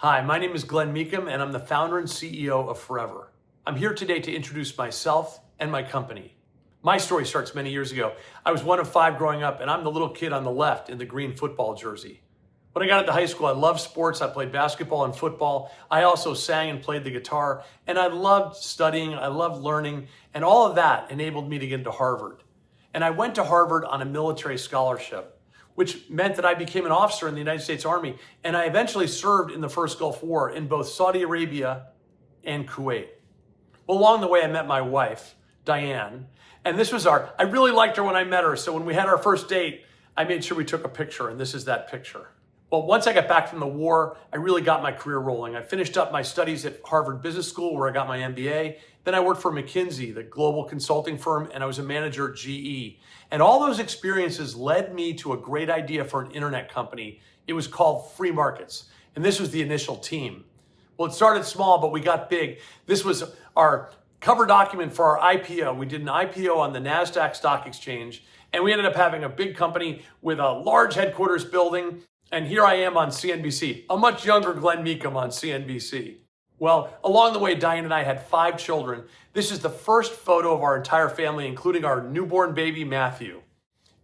Hi, my name is Glen Meakem, and I'm the founder and CEO of Forever. I'm here today to introduce myself and my company. My story starts many years ago. I was one of 5 growing up, and I'm the little kid on the left in the green football jersey. When I got into high school, I loved sports. I played basketball and football. I also sang and played the guitar, and I loved studying. I loved learning, and all of that enabled me to get into Harvard. And I went to Harvard on a military scholarship, which meant that I became an officer in the United States Army, and I eventually served in the first Gulf War in both Saudi Arabia and Kuwait. Well, along the way, I met my wife, Diane, and I really liked her when I met her, so when we had our first date, I made sure we took a picture, and this is that picture. Well, once I got back from the war, I really got my career rolling. I finished up my studies at Harvard Business School, where I got my MBA. Then I worked for McKinsey, the global consulting firm, and I was a manager at GE. And all those experiences led me to a great idea for an internet company. It was called Free Markets, and this was the initial team. Well, it started small, but we got big. This was our cover document for our IPO. We did an IPO on the NASDAQ stock exchange, and we ended up having a big company with a large headquarters building. And here I am on CNBC, a much younger Glen Meakem on CNBC. Well, along the way, Diane and I had 5 children. This is the first photo of our entire family, including our newborn baby, Matthew.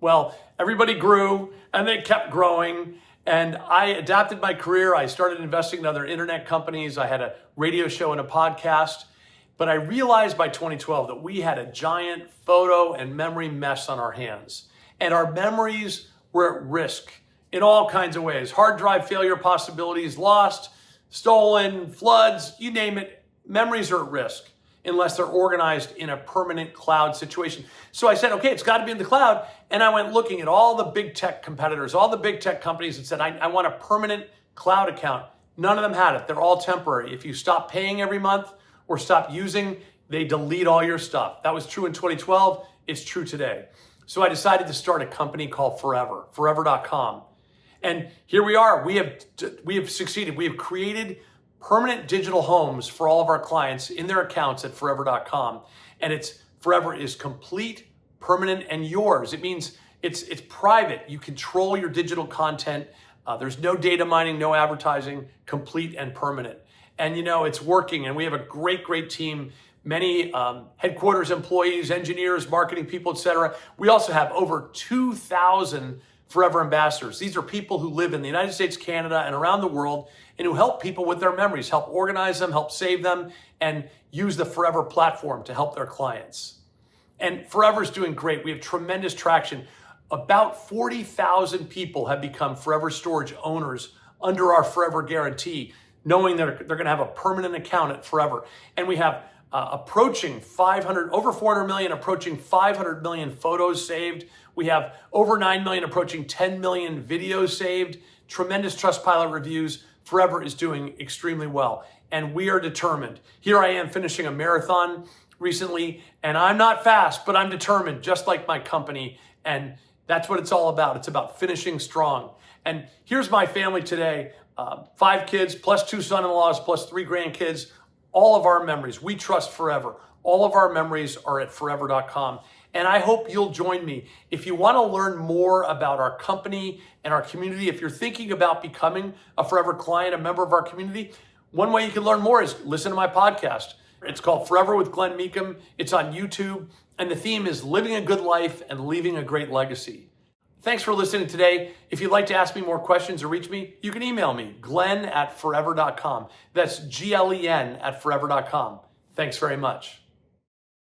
Well, everybody grew, and they kept growing, and I adapted my career. I started investing in other internet companies. I had a radio show and a podcast. But I realized by 2012 that we had a giant photo and memory mess on our hands. And our memories were at risk in all kinds of ways. Hard drive failure possibilities, lost, stolen, floods, you name it. Memories are at risk unless they're organized in a permanent cloud situation. So I said, okay, it's got to be in the cloud. And I went looking at all the big tech competitors, all the big tech companies, and said, I want a permanent cloud account. None of them had it. They're all temporary. If you stop paying every month or stop using, they delete all your stuff. That was true in 2012. It's true today. So I decided to start a company called Forever, forever.com. And here we are. We have succeeded. We have created permanent digital homes for all of our clients in their accounts at forever.com. And Forever is complete, permanent, and yours. It means it's private. You control your digital content. There's no data mining, no advertising, complete and permanent. And it's working. And we have a great, great team. Many headquarters employees, engineers, marketing people, etc. We also have over 2,000 Forever ambassadors. These are people who live in the United States, Canada, and around the world, and who help people with their memories, help organize them, help save them, and use the Forever platform to help their clients. And Forever is doing great. We have tremendous traction. About 40,000 people have become Forever Storage owners under our Forever guarantee, knowing that they're going to have a permanent account at Forever. And we have approaching 400 million, approaching 500 million photos saved. We have over 9 million, approaching 10 million videos saved, tremendous Trustpilot reviews. Forever is doing extremely well, and we are determined. Here I am finishing a marathon recently, and I'm not fast, but I'm determined, just like my company, and that's what it's all about. It's about finishing strong. And here's my family today, 5 kids, plus 2 son-in-laws, plus 3 grandkids, all of our memories. We trust Forever. All of our memories are at forever.com. And I hope you'll join me. If you want to learn more about our company and our community, if you're thinking about becoming a Forever client, a member of our community, one way you can learn more is listen to my podcast. It's called Forever with Glen Meakem. It's on YouTube. And the theme is living a good life and leaving a great legacy. Thanks for listening today. If you'd like to ask me more questions or reach me, you can email me, glen@forever.com. That's GLEN@forever.com. Thanks very much.